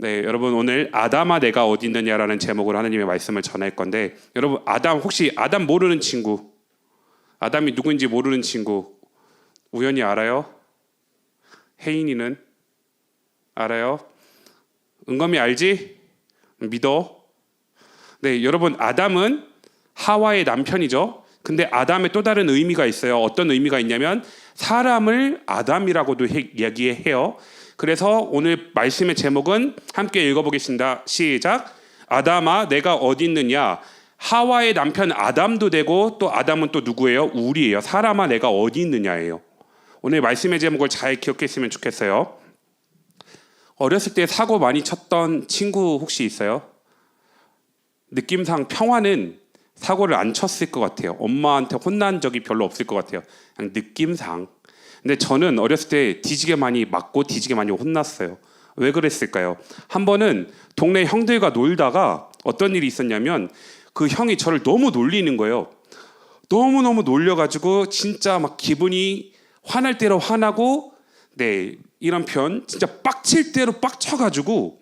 네, 여러분 오늘 아담아 내가 어디 있느냐라는 제목으로 하나님의 말씀을 전할 건데, 여러분 아담 혹시 아담 모르는 친구, 아담이 누구인지 모르는 친구 우연히 알아요? 혜인이는 알아요? 은검이 알지? 믿어? 네, 여러분 아담은 하와의 남편이죠. 근데 아담의 또 다른 의미가 있어요. 어떤 의미가 있냐면 사람을 아담이라고도 이야기해요. 그래서 오늘 말씀의 제목은 함께 읽어보겠습니다. 시작. 아담아 내가 어디 있느냐. 하와의 남편 아담도 되고 또 아담은 또 누구예요? 우리예요. 사람아 내가 어디 있느냐예요. 오늘 말씀의 제목을 잘 기억했으면 좋겠어요. 어렸을 때 사고 많이 쳤던 친구 혹시 있어요? 느낌상 평화는 사고를 안 쳤을 것 같아요. 엄마한테 혼난 적이 별로 없을 것 같아요. 그냥 느낌상. 근데 저는 어렸을 때 뒤지게 많이 맞고 뒤지게 많이 혼났어요. 왜 그랬을까요? 한 번은 동네 형들과 놀다가 어떤 일이 있었냐면 그 형이 저를 너무 놀리는 거예요. 너무너무 놀려가지고 진짜 막 기분이 화날 대로 화나고, 네, 이런 편 진짜 빡칠 대로 빡쳐가지고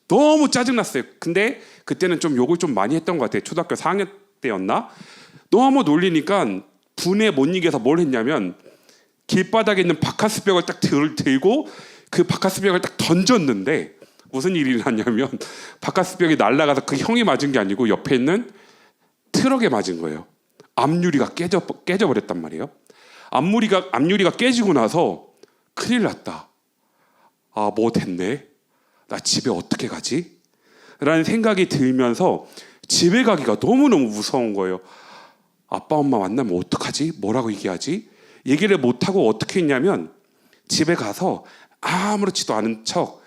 너무 짜증났어요. 근데 그때는 좀 욕을 좀 많이 했던 것 같아요. 초등학교 4학년 때였나? 너무 놀리니까 분에 못 이겨서 뭘 했냐면 길바닥에 있는 바카스벽을 딱 들고 그 바카스벽을 딱 던졌는데 무슨 일이 났냐면 바카스벽이 날아가서 그 형이 맞은 게 아니고 옆에 있는 트럭에 맞은 거예요. 앞유리가 깨져버렸단 말이에요. 앞유리가 깨지고 나서 큰일 났다. 아, 뭐 됐네. 나 집에 어떻게 가지? 라는 생각이 들면서 집에 가기가 너무너무 무서운 거예요. 아빠 엄마 만나면 어떡하지? 뭐라고 얘기하지? 얘기를 못하고 어떻게 했냐면 집에 가서 아무렇지도 않은 척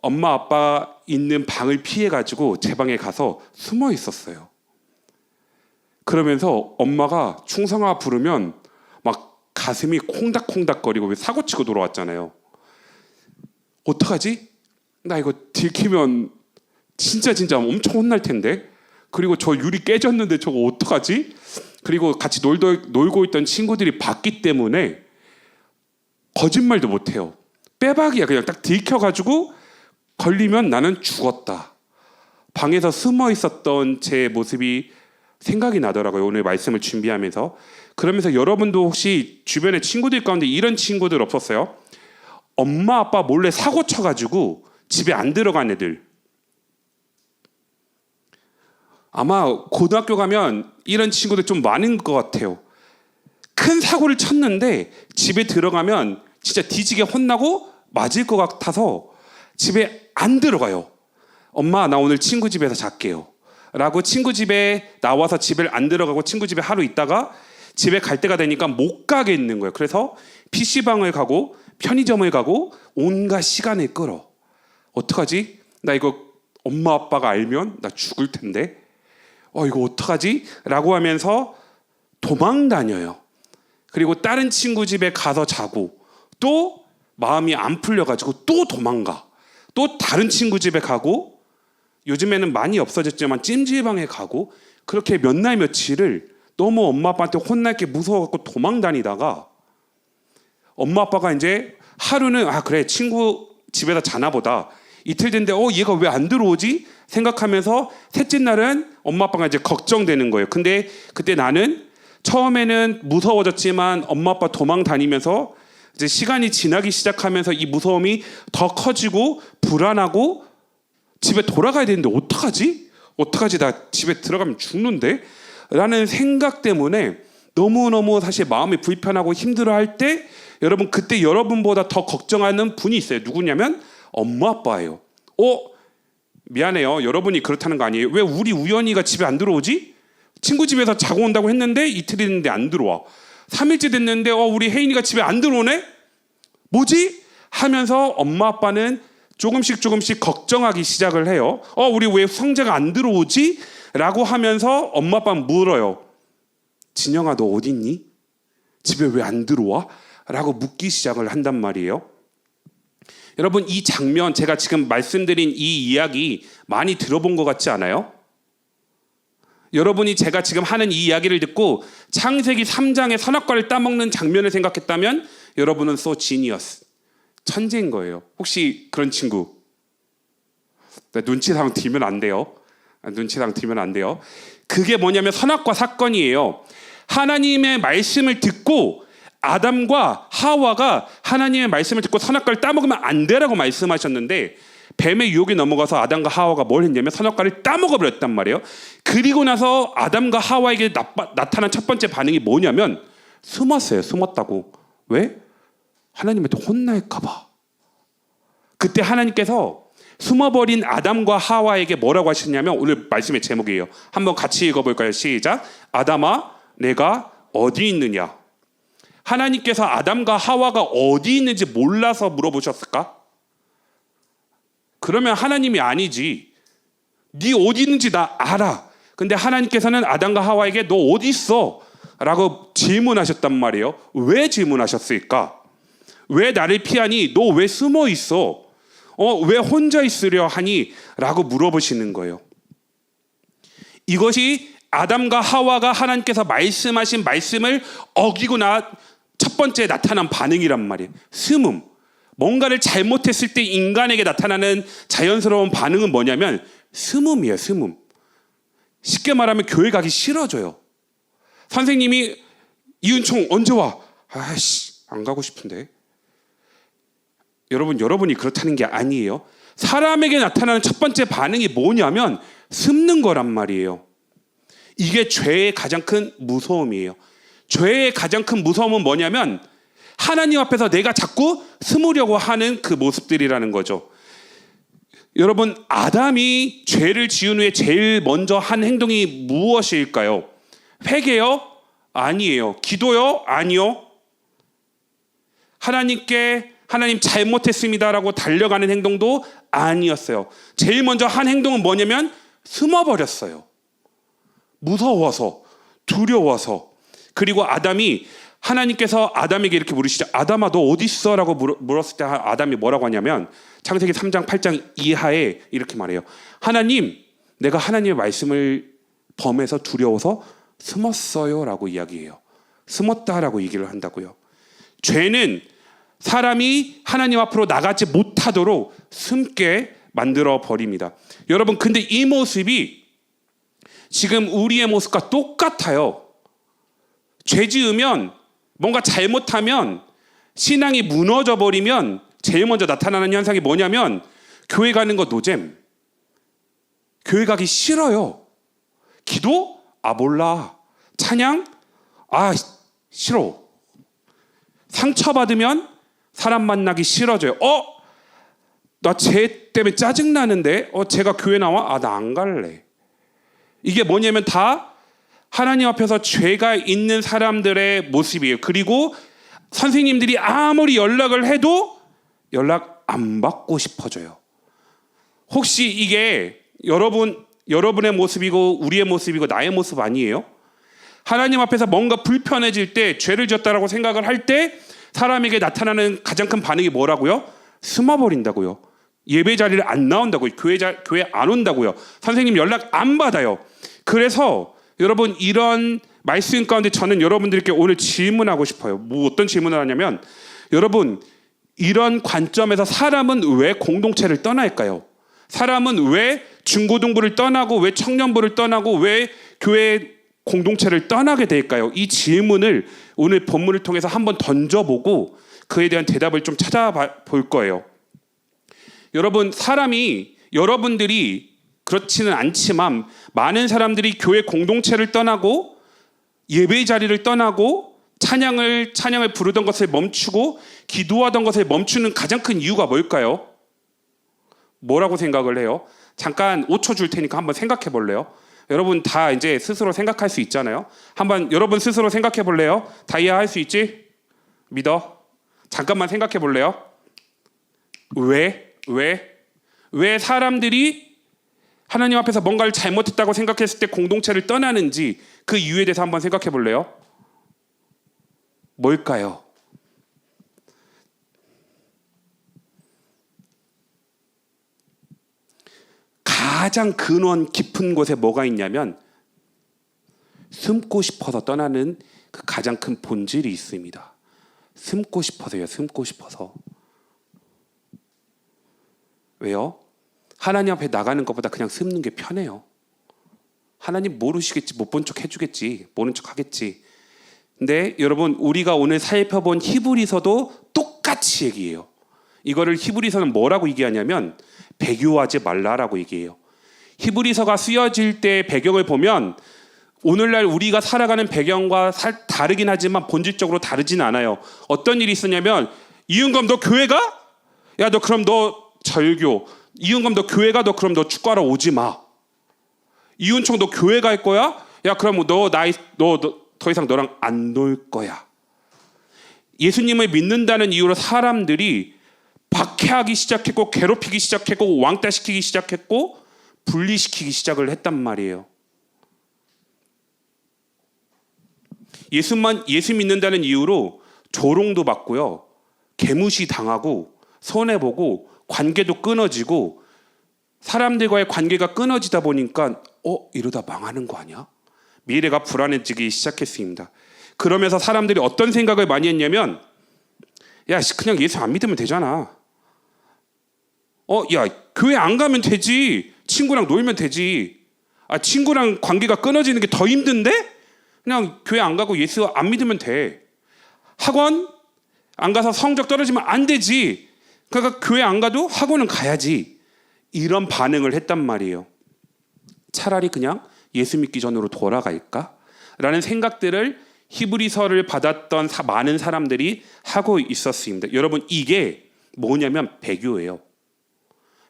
엄마 아빠 있는 방을 피해가지고 제 방에 가서 숨어 있었어요. 그러면서 엄마가 충성아 부르면 막 가슴이 콩닥콩닥거리고 사고치고 돌아왔잖아요. 어떡하지? 나 이거 들키면 진짜 엄청 혼날 텐데. 그리고 저 유리 깨졌는데 저거 어떡하지? 그리고 같이 놀고 있던 친구들이 봤기 때문에 거짓말도 못해요. 빼박이야. 그냥 딱 들켜가지고 걸리면 나는 죽었다. 방에서 숨어 있었던 제 모습이 생각이 나더라고요. 오늘 말씀을 준비하면서. 그러면서 여러분도 혹시 주변에 친구들 가운데 이런 친구들 없었어요? 엄마 아빠 몰래 사고 쳐가지고 집에 안 들어간 애들. 아마 고등학교 가면 이런 친구들 좀 많은 것 같아요. 큰 사고를 쳤는데 집에 들어가면 진짜 뒤지게 혼나고 맞을 것 같아서 집에 안 들어가요. 엄마 나 오늘 친구 집에서 잘게요 라고 친구 집에 나와서 집을 안 들어가고 친구 집에 하루 있다가 집에 갈 때가 되니까 못 가게 있는 거예요. 그래서 PC방을 가고 편의점을 가고 온갖 시간을 끌어. 어떡하지? 나 이거 엄마 아빠가 알면 나 죽을 텐데. 이거 어떡하지? 라고 하면서 도망 다녀요. 그리고 다른 친구 집에 가서 자고 또 마음이 안 풀려가지고 또 도망가. 또 다른 친구 집에 가고 요즘에는 많이 없어졌지만 찜질방에 가고 그렇게 몇 날 며칠을 너무 엄마 아빠한테 혼날 게 무서워갖고 도망 다니다가 엄마 아빠가 이제 하루는 그래 친구 집에서 자나 보다. 이틀 됐는데 얘가 왜 안 들어오지? 생각하면서 셋째 날은 엄마 아빠가 이제 걱정되는 거예요. 근데 그때 나는 처음에는 무서워졌지만 엄마 아빠 도망 다니면서 이제 시간이 지나기 시작하면서 이 무서움이 더 커지고 불안하고 집에 돌아가야 되는데 어떡하지? 나 집에 들어가면 죽는데? 라는 생각 때문에 너무너무 사실 마음이 불편하고 힘들어할 때 여러분 그때 여러분보다 더 걱정하는 분이 있어요. 누구냐면 엄마 아빠예요. 미안해요. 여러분이 그렇다는 거 아니에요. 왜 우리 우연이가 집에 안 들어오지? 친구 집에서 자고 온다고 했는데 이틀이 됐는데 안 들어와. 3일째 됐는데 우리 혜인이가 집에 안 들어오네? 뭐지? 하면서 엄마 아빠는 조금씩 걱정하기 시작을 해요. 우리 왜 형제가 안 들어오지? 라고 하면서 엄마 아빠는 물어요. 진영아 너 어디 있니? 집에 왜 안 들어와? 라고 묻기 시작을 한단 말이에요. 여러분 이 장면 제가 지금 말씀드린 이 이야기 많이 들어본 것 같지 않아요? 여러분이 제가 지금 하는 이 이야기를 듣고 창세기 3장의 선악과를 따먹는 장면을 생각했다면 여러분은 so genius, 천재인 거예요. 혹시 그런 친구 눈치상 들면 안 돼요. 눈치상 들면 안 돼요. 그게 뭐냐면 선악과 사건이에요. 하나님의 말씀을 듣고 아담과 하와가 하나님의 말씀을 듣고 선악과를 따먹으면 안 되라고 말씀하셨는데 뱀의 유혹에 넘어가서 아담과 하와가 뭘 했냐면 선악과를 따먹어 버렸단 말이에요. 그리고 나서 아담과 하와에게 나타난 첫 번째 반응이 뭐냐면 숨었어요. 숨었다고. 왜? 하나님한테 혼날까 봐. 그때 하나님께서 숨어버린 아담과 하와에게 뭐라고 하셨냐면 오늘 말씀의 제목이에요. 한번 같이 읽어볼까요? 시작. 아담아 내가 어디 있느냐. 하나님께서 아담과 하와가 어디 있는지 몰라서 물어보셨을까? 그러면 하나님이 아니지. 네 어디 있는지 나 알아. 근데 하나님께서는 아담과 하와에게 너 어디 있어? 라고 질문하셨단 말이에요. 왜 질문하셨을까? 왜 나를 피하니? 너 왜 숨어 있어? 왜 혼자 있으려 하니? 라고 물어보시는 거예요. 이것이 아담과 하와가 하나님께서 말씀하신 말씀을 어기고 첫 번째 나타난 반응이란 말이에요. 숨음. 뭔가를 잘못했을 때 인간에게 나타나는 자연스러운 반응은 뭐냐면 숨음이에요. 숨음. 쉽게 말하면 교회 가기 싫어져요. 선생님이 이은총 언제 와? 아이씨 안 가고 싶은데. 여러분이 그렇다는 게 아니에요. 사람에게 나타나는 첫 번째 반응이 뭐냐면 숨는 거란 말이에요. 이게 죄의 가장 큰 무서움이에요. 죄의 가장 큰 무서움은 뭐냐면 하나님 앞에서 내가 자꾸 숨으려고 하는 그 모습들이라는 거죠. 여러분 아담이 죄를 지은 후에 제일 먼저 한 행동이 무엇일까요? 회개요? 아니에요. 기도요? 아니요. 하나님 잘못했습니다라고 달려가는 행동도 아니었어요. 제일 먼저 한 행동은 뭐냐면 숨어버렸어요. 무서워서, 두려워서. 그리고 하나님께서 아담에게 이렇게 물으시죠. 아담아 너 어디 있어? 라고 물었을 때 아담이 뭐라고 하냐면 창세기 3장 8장 이하에 이렇게 말해요. 하나님 내가 하나님의 말씀을 범해서 두려워서 숨었어요 라고 이야기해요. 숨었다라고 얘기를 한다고요. 죄는 사람이 하나님 앞으로 나가지 못하도록 숨게 만들어 버립니다. 여러분 근데 이 모습이 지금 우리의 모습과 똑같아요. 죄 지으면 뭔가 잘못하면 신앙이 무너져 버리면 제일 먼저 나타나는 현상이 뭐냐면 교회 가는 거 노잼. 교회 가기 싫어요. 기도? 몰라. 찬양? 싫어. 상처받으면 사람 만나기 싫어져요. 나 쟤 때문에 짜증나는데 쟤가 교회 나와? 나 안 갈래. 이게 뭐냐면 다 하나님 앞에서 죄가 있는 사람들의 모습이에요. 그리고 선생님들이 아무리 연락을 해도 연락 안 받고 싶어져요. 혹시 이게 여러분의 모습이고 우리의 모습이고 나의 모습 아니에요? 하나님 앞에서 뭔가 불편해질 때 죄를 지었다라고 생각을 할 때 사람에게 나타나는 가장 큰 반응이 뭐라고요? 숨어버린다고요. 예배 자리를 안 나온다고요. 교회 안 온다고요. 선생님 연락 안 받아요. 그래서 여러분 이런 말씀 가운데 저는 여러분들께 오늘 질문하고 싶어요. 어떤 질문을 하냐면 여러분 이런 관점에서 사람은 왜 공동체를 떠날까요? 사람은 왜 중고등부를 떠나고 왜 청년부를 떠나고 왜 교회 공동체를 떠나게 될까요? 이 질문을 오늘 본문을 통해서 한번 던져보고 그에 대한 대답을 좀 찾아볼 거예요. 여러분 여러분들이 그렇지는 않지만 많은 사람들이 교회 공동체를 떠나고 예배 자리를 떠나고 찬양을 부르던 것을 멈추고 기도하던 것을 멈추는 가장 큰 이유가 뭘까요? 뭐라고 생각을 해요? 잠깐 5초 줄 테니까 한번 생각해 볼래요? 여러분 다 이제 스스로 생각할 수 있잖아요. 한번 여러분 스스로 생각해 볼래요? 다이아 할 수 있지? 믿어? 잠깐만 생각해 볼래요? 왜 사람들이 하나님 앞에서 뭔가를 잘못했다고 생각했을 때 공동체를 떠나는지 그 이유에 대해서 한번 생각해 볼래요? 뭘까요? 가장 근원 깊은 곳에 뭐가 있냐면 숨고 싶어서 떠나는 그 가장 큰 본질이 있습니다. 숨고 싶어서요. 숨고 싶어서. 왜요? 하나님 앞에 나가는 것보다 그냥 숨는 게 편해요. 하나님 모르시겠지, 못 본 척 해주겠지, 모른 척 하겠지. 근데 여러분, 우리가 오늘 살펴본 히브리서도 똑같이 얘기해요. 이거를 히브리서는 뭐라고 얘기하냐면 배교하지 말라라고 얘기해요. 히브리서가 쓰여질 때 배경을 보면 오늘날 우리가 살아가는 배경과 다르긴 하지만 본질적으로 다르진 않아요. 어떤 일이 있었냐면, 이은검 너 교회 가? 야 너 그럼 너 절교. 이은검 너 교회 가? 너 그럼 너 축구하러 오지 마. 이윤총 너 교회 갈 거야? 야 그럼 너 더 이상 너랑 안 놀 거야. 예수님을 믿는다는 이유로 사람들이 박해하기 시작했고, 괴롭히기 시작했고, 왕따시키기 시작했고, 분리시키기 시작을 했단 말이에요. 예수 믿는다는 이유로 조롱도 받고요, 개무시 당하고, 손해보고, 관계도 끊어지고, 사람들과의 관계가 끊어지다 보니까 이러다 망하는 거 아니야? 미래가 불안해지기 시작했습니다. 그러면서 사람들이 어떤 생각을 많이 했냐면, 야 그냥 예수 안 믿으면 되잖아. 야 교회 안 가면 되지. 친구랑 놀면 되지. 친구랑 관계가 끊어지는 게 더 힘든데? 그냥 교회 안 가고 예수 안 믿으면 돼. 학원 안 가서 성적 떨어지면 안 되지. 그러니까 교회 안 가도 학원은 가야지. 이런 반응을 했단 말이에요. 차라리 그냥 예수 믿기 전으로 돌아갈까? 라는 생각들을 히브리서를 받았던 많은 사람들이 하고 있었습니다. 여러분, 이게 뭐냐면 배교예요.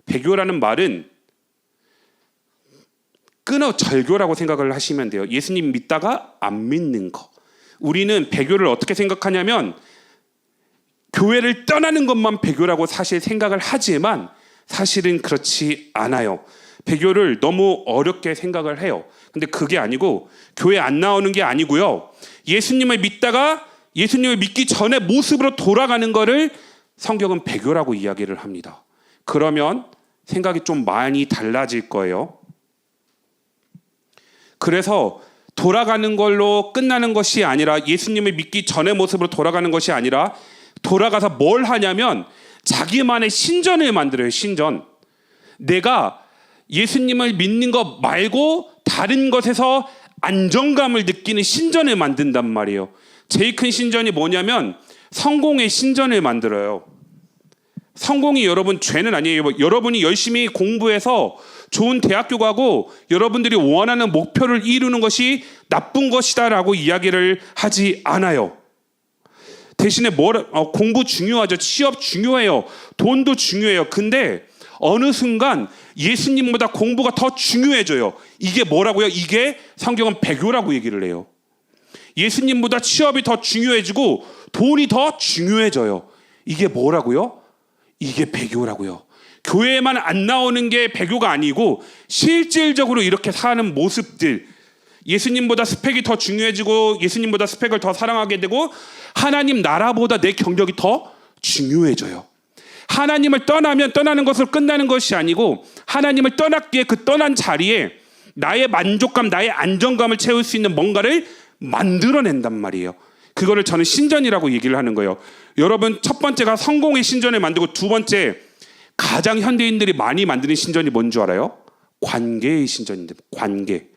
배교라는 말은 절교라고 생각을 하시면 돼요. 예수님 믿다가 안 믿는 거. 우리는 배교를 어떻게 생각하냐면, 교회를 떠나는 것만 배교라고 사실 생각을 하지만 사실은 그렇지 않아요. 배교를 너무 어렵게 생각을 해요. 근데 그게 아니고, 교회 안 나오는 게 아니고요, 예수님을 믿다가 예수님을 믿기 전의 모습으로 돌아가는 거를 성경은 배교라고 이야기를 합니다. 그러면 생각이 좀 많이 달라질 거예요. 그래서 돌아가는 걸로 끝나는 것이 아니라, 예수님을 믿기 전의 모습으로 돌아가는 것이 아니라, 돌아가서 뭘 하냐면 자기만의 신전을 만들어요. 신전. 내가 예수님을 믿는 것 말고 다른 것에서 안정감을 느끼는 신전을 만든단 말이에요. 제일 큰 신전이 뭐냐면 성공의 신전을 만들어요. 성공이 여러분 죄는 아니에요. 여러분이 열심히 공부해서 좋은 대학교 가고 여러분들이 원하는 목표를 이루는 것이 나쁜 것이다라고 이야기를 하지 않아요. 대신에 공부 중요하죠. 취업 중요해요. 돈도 중요해요. 근데 어느 순간 예수님보다 공부가 더 중요해져요. 이게 뭐라고요? 이게 성경은 배교라고 얘기를 해요. 예수님보다 취업이 더 중요해지고 돈이 더 중요해져요. 이게 뭐라고요? 이게 배교라고요. 교회에만 안 나오는 게 배교가 아니고 실질적으로 이렇게 사는 모습들, 예수님보다 스펙이 더 중요해지고 예수님보다 스펙을 더 사랑하게 되고 하나님 나라보다 내 경력이 더 중요해져요. 하나님을 떠나면 떠나는 것으로 끝나는 것이 아니고, 하나님을 떠났기에 그 떠난 자리에 나의 만족감, 나의 안정감을 채울 수 있는 뭔가를 만들어낸단 말이에요. 그거를 저는 신전이라고 얘기를 하는 거예요. 여러분, 첫 번째가 성공의 신전을 만들고, 두 번째 가장 현대인들이 많이 만드는 신전이 뭔 줄 알아요? 관계의 신전인데, 관계.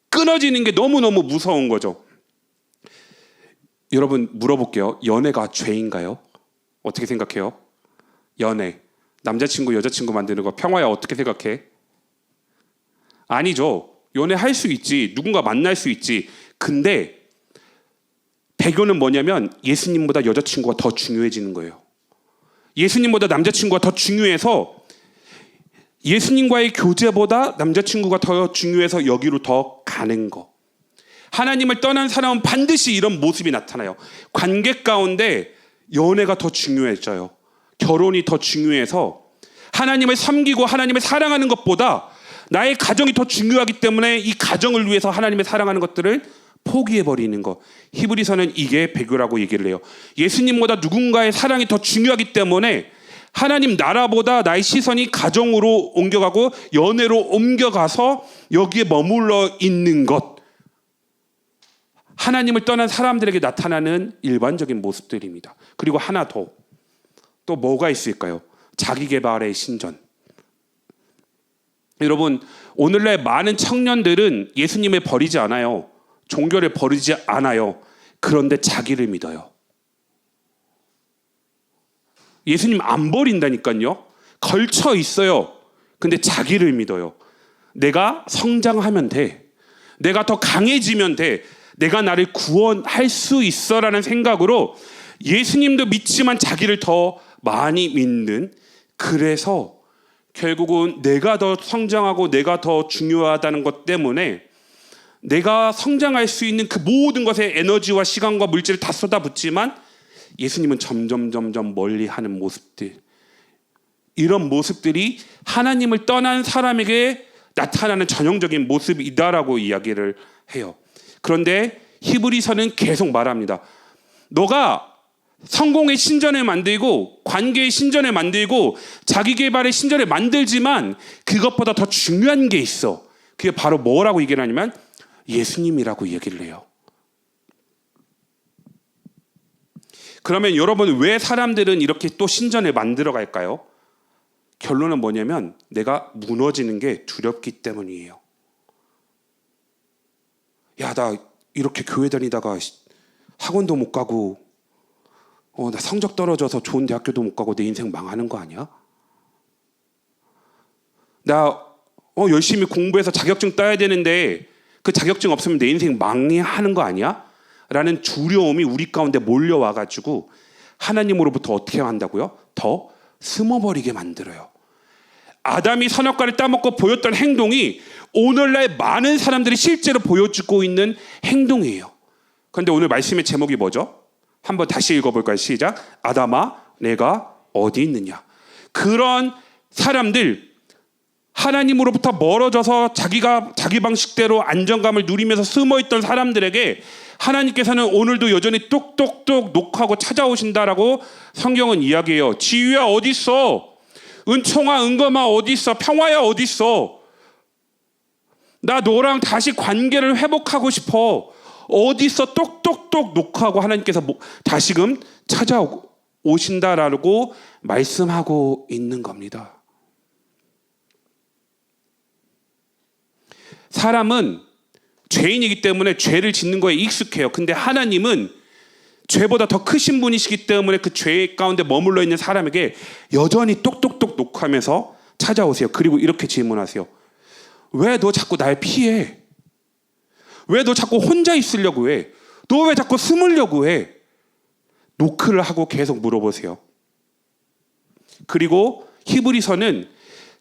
끊어지는 게 너무너무 무서운 거죠. 여러분, 물어볼게요. 연애가 죄인가요? 어떻게 생각해요? 연애, 남자친구 여자친구 만드는 거, 평화야 어떻게 생각해? 아니죠. 연애할 수 있지, 누군가 만날 수 있지. 근데 배교는 뭐냐면 예수님보다 여자친구가 더 중요해지는 거예요. 예수님보다 남자친구가 더 중요해서, 예수님과의 교제보다 남자친구가 더 중요해서 여기로 더 가는 거. 하나님을 떠난 사람은 반드시 이런 모습이 나타나요. 관계 가운데 연애가 더 중요해져요. 결혼이 더 중요해서 하나님을 섬기고 하나님을 사랑하는 것보다 나의 가정이 더 중요하기 때문에 이 가정을 위해서 하나님을 사랑하는 것들을 포기해버리는 것. 히브리서는 이게 배교라고 얘기를 해요. 예수님보다 누군가의 사랑이 더 중요하기 때문에 하나님 나라보다 나의 시선이 가정으로 옮겨가고 연애로 옮겨가서 여기에 머물러 있는 것. 하나님을 떠난 사람들에게 나타나는 일반적인 모습들입니다. 그리고 하나 더, 또 뭐가 있을까요? 자기개발의 신전. 여러분, 오늘날 많은 청년들은 예수님을 버리지 않아요. 종교를 버리지 않아요. 그런데 자기를 믿어요. 예수님 안 버린다니까요. 걸쳐 있어요. 근데 자기를 믿어요. 내가 성장하면 돼. 내가 더 강해지면 돼. 내가 나를 구원할 수 있어라는 생각으로 예수님도 믿지만 자기를 더 많이 믿는, 그래서 결국은 내가 더 성장하고 내가 더 중요하다는 것 때문에 내가 성장할 수 있는 그 모든 것에 에너지와 시간과 물질을 다 쏟아붓지만 예수님은 점점 멀리하는 모습들, 이런 모습들이 하나님을 떠난 사람에게 나타나는 전형적인 모습이다라고 이야기를 해요. 그런데 히브리서는 계속 말합니다. 너가 성공의 신전을 만들고 관계의 신전을 만들고 자기 개발의 신전을 만들지만 그것보다 더 중요한 게 있어. 그게 바로 뭐라고 얘기를 하냐면 예수님이라고 얘기를 해요. 그러면 여러분, 왜 사람들은 이렇게 또 신전을 만들어 갈까요? 결론은 뭐냐면 내가 무너지는 게 두렵기 때문이에요. 야, 나 이렇게 교회 다니다가 학원도 못 가고 나 성적 떨어져서 좋은 대학교도 못 가고 내 인생 망하는 거 아니야? 나 열심히 공부해서 자격증 따야 되는데 그 자격증 없으면 내 인생 망하는 거 아니야? 라는 두려움이 우리 가운데 몰려와가지고 하나님으로부터 어떻게 한다고요? 더 숨어버리게 만들어요. 아담이 선악과를 따먹고 보였던 행동이 오늘날 많은 사람들이 실제로 보여주고 있는 행동이에요. 그런데 오늘 말씀의 제목이 뭐죠? 한번 다시 읽어볼까요? 시작. 아담아, 내가 어디 있느냐? 그런 사람들, 하나님으로부터 멀어져서 자기 방식대로 안정감을 누리면서 숨어있던 사람들에게 하나님께서는 오늘도 여전히 똑똑똑 녹하고 찾아오신다라고 성경은 이야기해요. 지유야 어디 있어? 은총아, 은검아 어디 있어? 평화야 어디 있어? 나 너랑 다시 관계를 회복하고 싶어. 어디 있어? 똑똑똑 녹하고 하나님께서 다시금 찾아오신다라고 말씀하고 있는 겁니다. 사람은 죄인이기 때문에 죄를 짓는 거에 익숙해요. 근데 하나님은 죄보다 더 크신 분이시기 때문에 그 죄 가운데 머물러 있는 사람에게 여전히 똑똑똑 녹하면서 찾아오세요. 그리고 이렇게 질문하세요. 왜 너 자꾸 날 피해? 왜 너 자꾸 혼자 있으려고 해? 너 왜 자꾸 숨으려고 해? 노크를 하고 계속 물어보세요. 그리고 히브리서는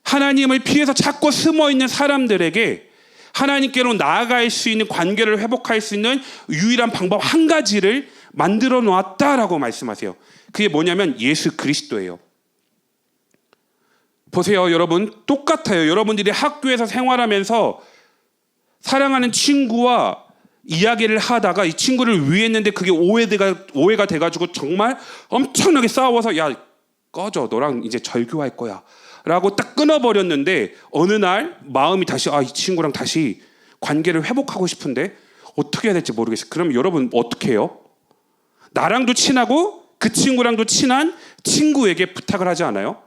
하나님을 피해서 자꾸 숨어있는 사람들에게 하나님께로 나아갈 수 있는, 관계를 회복할 수 있는 유일한 방법 한 가지를 만들어 놨다라고 말씀하세요. 그게 뭐냐면 예수 그리스도예요. 보세요, 여러분, 똑같아요. 여러분들이 학교에서 생활하면서 사랑하는 친구와 이야기를 하다가 이 친구를 위했는데 그게 오해가 돼가지고 정말 엄청나게 싸워서 야 꺼져, 너랑 이제 절교할 거야 라고 딱 끊어버렸는데 어느 날 마음이 다시 이 친구랑 다시 관계를 회복하고 싶은데 어떻게 해야 될지 모르겠어요. 그럼 여러분 어떻게 해요? 나랑도 친하고 그 친구랑도 친한 친구에게 부탁을 하지 않아요?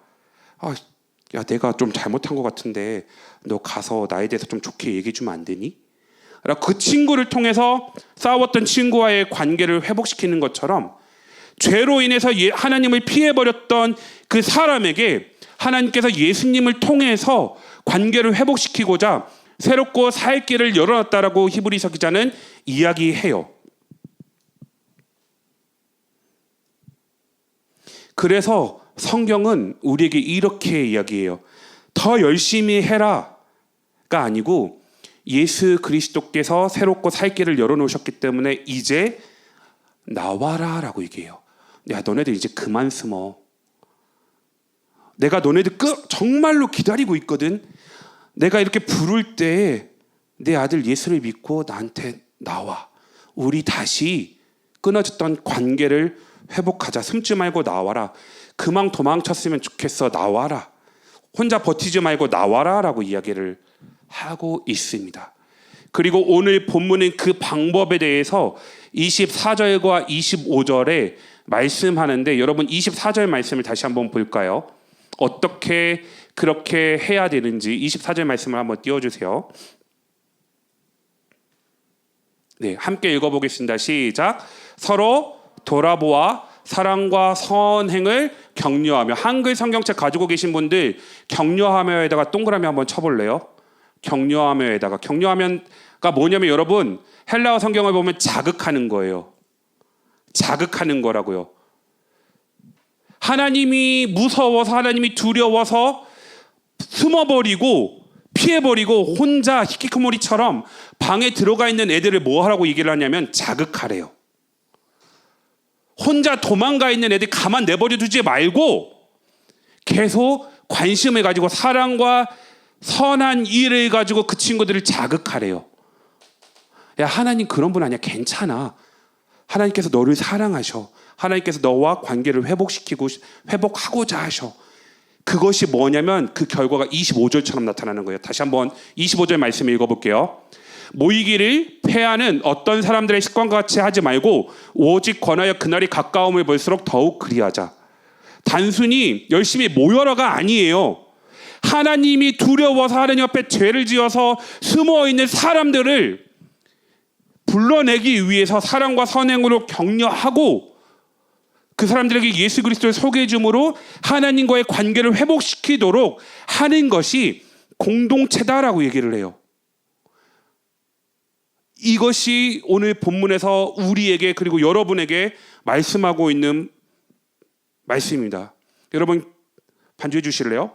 야, 내가 좀 잘못한 것 같은데 너 가서 나에 대해서 좀 좋게 얘기해 주면 안 되니? 그 친구를 통해서 싸웠던 친구와의 관계를 회복시키는 것처럼 죄로 인해서 하나님을 피해버렸던 그 사람에게 하나님께서 예수님을 통해서 관계를 회복시키고자 새롭고 살 길을 열어놨다라고 히브리서 기자는 이야기해요. 그래서 성경은 우리에게 이렇게 이야기해요. 더 열심히 해라가 아니고 예수 그리스도께서 새롭고 살 길을 열어놓으셨기 때문에 이제 나와라라고 얘기해요. 야, 너네들 이제 그만 숨어. 내가 너네들 정말로 기다리고 있거든. 내가 이렇게 부를 때 내 아들 예수를 믿고 나한테 나와. 우리 다시 끊어졌던 관계를 회복하자. 숨지 말고 나와라. 그만 도망쳤으면 좋겠어. 나와라. 혼자 버티지 말고 나와라 라고 이야기를 하고 있습니다. 그리고 오늘 본문은 그 방법에 대해서 24절과 25절에 말씀하는데 여러분 24절 말씀을 다시 한번 볼까요? 어떻게 그렇게 해야 되는지 24절 말씀을 한번 띄워주세요. 네, 함께 읽어보겠습니다. 시작. 서로 돌아보아 사랑과 선행을 격려하며. 한글 성경책 가지고 계신 분들 격려하며에다가 동그라미 한번 쳐볼래요? 격려하며에다가. 격려하면가 뭐냐면 여러분 헬라어 성경을 보면 자극하는 거예요. 자극하는 거라고요. 하나님이 무서워서, 하나님이 두려워서 숨어버리고 피해버리고 혼자 히키코모리처럼 방에 들어가 있는 애들을 뭐 하라고 얘기를 하냐면 자극하래요. 혼자 도망가 있는 애들 가만 내버려 두지 말고 계속 관심을 가지고 사랑과 선한 일을 가지고 그 친구들을 자극하래요. 야, 하나님 그런 분 아니야. 괜찮아. 하나님께서 너를 사랑하셔. 하나님께서 너와 관계를 회복하고자 하셔. 그것이 뭐냐면 그 결과가 25절처럼 나타나는 거예요. 다시 한번 25절 말씀 읽어볼게요. 모이기를 패하는 어떤 사람들의 습관과 같이 하지 말고 오직 권하여 그날이 가까움을 볼수록 더욱 그리하자. 단순히 열심히 모여라가 아니에요. 하나님이 두려워서 하나님 앞에 죄를 지어서 숨어있는 사람들을 불러내기 위해서 사랑과 선행으로 격려하고 그 사람들에게 예수 그리스도를 소개해 줌으로 하나님과의 관계를 회복시키도록 하는 것이 공동체다라고 얘기를 해요. 이것이 오늘 본문에서 우리에게 그리고 여러분에게 말씀하고 있는 말씀입니다. 여러분 반주해 주실래요?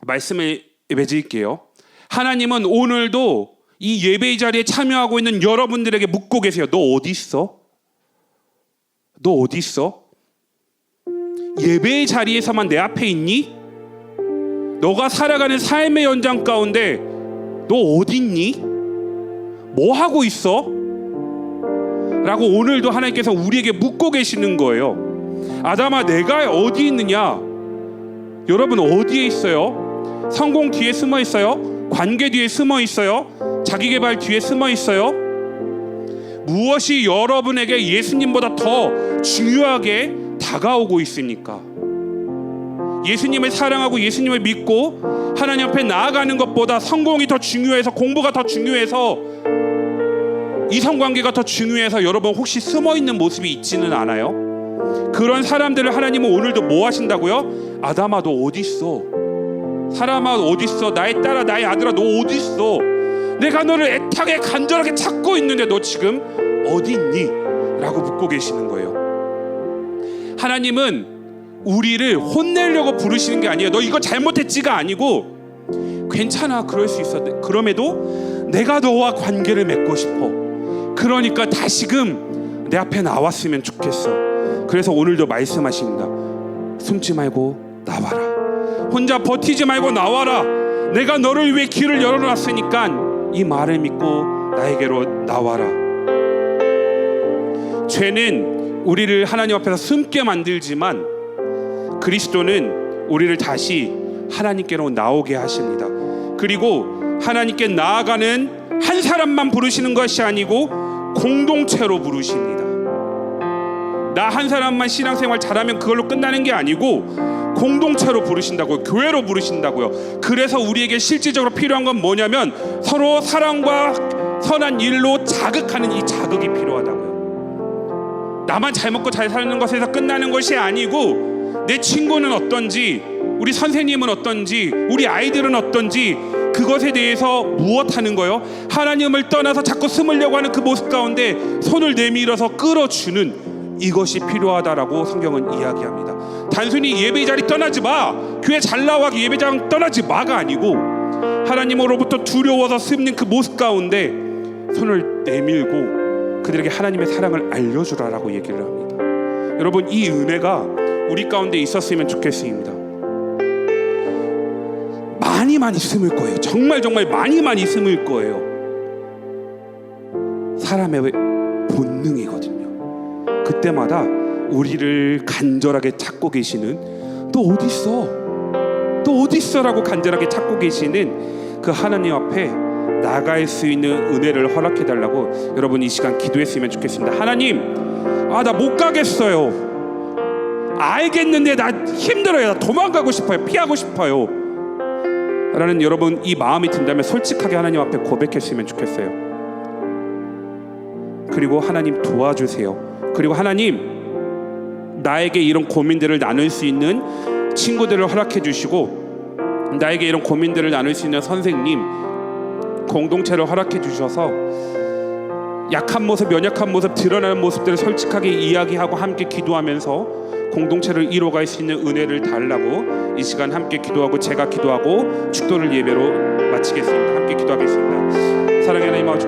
말씀을 맺을게요. 하나님은 오늘도 이 예배의 자리에 참여하고 있는 여러분들에게 묻고 계세요. 너 어디 있어? 너 어디 있어? 예배의 자리에서만 내 앞에 있니? 너가 살아가는 삶의 연장 가운데 너 어디 있니? 뭐 하고 있어? 라고 오늘도 하나님께서 우리에게 묻고 계시는 거예요. 아담아, 내가 어디 있느냐? 여러분 어디에 있어요? 성공 뒤에 숨어 있어요? 관계 뒤에 숨어 있어요? 자기개발 뒤에 숨어 있어요? 무엇이 여러분에게 예수님보다 더 중요하게 다가오고 있습니까? 예수님을 사랑하고 예수님을 믿고 하나님 앞에 나아가는 것보다 성공이 더 중요해서, 공부가 더 중요해서, 이성관계가 더 중요해서 여러분 혹시 숨어있는 모습이 있지는 않아요? 그런 사람들을 하나님은 오늘도 뭐 하신다고요? 아담아 너 어디 있어? 사람아 어디 있어? 나의 딸아, 나의 아들아, 너 어디 있어? 내가 너를 애타게 간절하게 찾고 있는데 너 지금 어디 있니? 라고 묻고 계시는 거예요. 하나님은 우리를 혼내려고 부르시는 게 아니에요. 너 이거 잘못했지가 아니고 괜찮아, 그럴 수 있어. 그럼에도 내가 너와 관계를 맺고 싶어. 그러니까 다시금 내 앞에 나왔으면 좋겠어. 그래서 오늘도 말씀하십니다. 숨지 말고 나와라. 혼자 버티지 말고 나와라. 내가 너를 위해 길을 열어놨으니까 이 말을 믿고 나에게로 나와라. 죄는 우리를 하나님 앞에서 숨게 만들지만 그리스도는 우리를 다시 하나님께로 나오게 하십니다. 그리고 하나님께 나아가는 한 사람만 부르시는 것이 아니고 공동체로 부르십니다. 나 한 사람만 신앙생활 잘하면 그걸로 끝나는 게 아니고 공동체로 부르신다고요. 교회로 부르신다고요. 그래서 우리에게 실질적으로 필요한 건 뭐냐면 서로 사랑과 선한 일로 자극하는 이 자극이 필요하다고요. 나만 잘 먹고 잘 사는 것에서 끝나는 것이 아니고 내 친구는 어떤지, 우리 선생님은 어떤지, 우리 아이들은 어떤지 그것에 대해서 무엇하는 거요? 하나님을 떠나서 자꾸 숨으려고 하는 그 모습 가운데 손을 내밀어서 끌어주는 이것이 필요하다라고 성경은 이야기합니다. 단순히 예배 자리 떠나지 마, 교회 잘 나와 예배장 떠나지 마가 아니고 하나님으로부터 두려워서 숨는 그 모습 가운데 손을 내밀고 그들에게 하나님의 사랑을 알려주라라고 얘기를 합니다. 여러분 이 은혜가 우리 가운데 있었으면 좋겠습니다. 많이 숨을 거예요. 정말 많이 숨을 거예요. 사람의 본능이거든요. 그때마다 우리를 간절하게 찾고 계시는 너 어디 있어? 너 어디 있어? 라고 간절하게 찾고 계시는 그 하나님 앞에 나갈 수 있는 은혜를 허락해 달라고 여러분 이 시간 기도했으면 좋겠습니다. 하나님, 나 못 가겠어요. 알겠는데 나 힘들어요. 나 도망가고 싶어요. 피하고 싶어요. 라는 여러분 이 마음이 든다면 솔직하게 하나님 앞에 고백했으면 좋겠어요. 그리고 하나님 도와주세요. 그리고 하나님 나에게 이런 고민들을 나눌 수 있는 친구들을 허락해 주시고 나에게 이런 고민들을 나눌 수 있는 선생님, 공동체를 허락해 주셔서 약한 모습, 연약한 모습, 드러나는 모습들을 솔직하게 이야기하고 함께 기도하면서 공동체를 이뤄갈 수 있는 은혜를 달라고 이 시간 함께 기도하고 제가 기도하고 축도를 예배로 마치겠습니다. 함께 기도하겠습니다. 사랑의 하나님 아버지,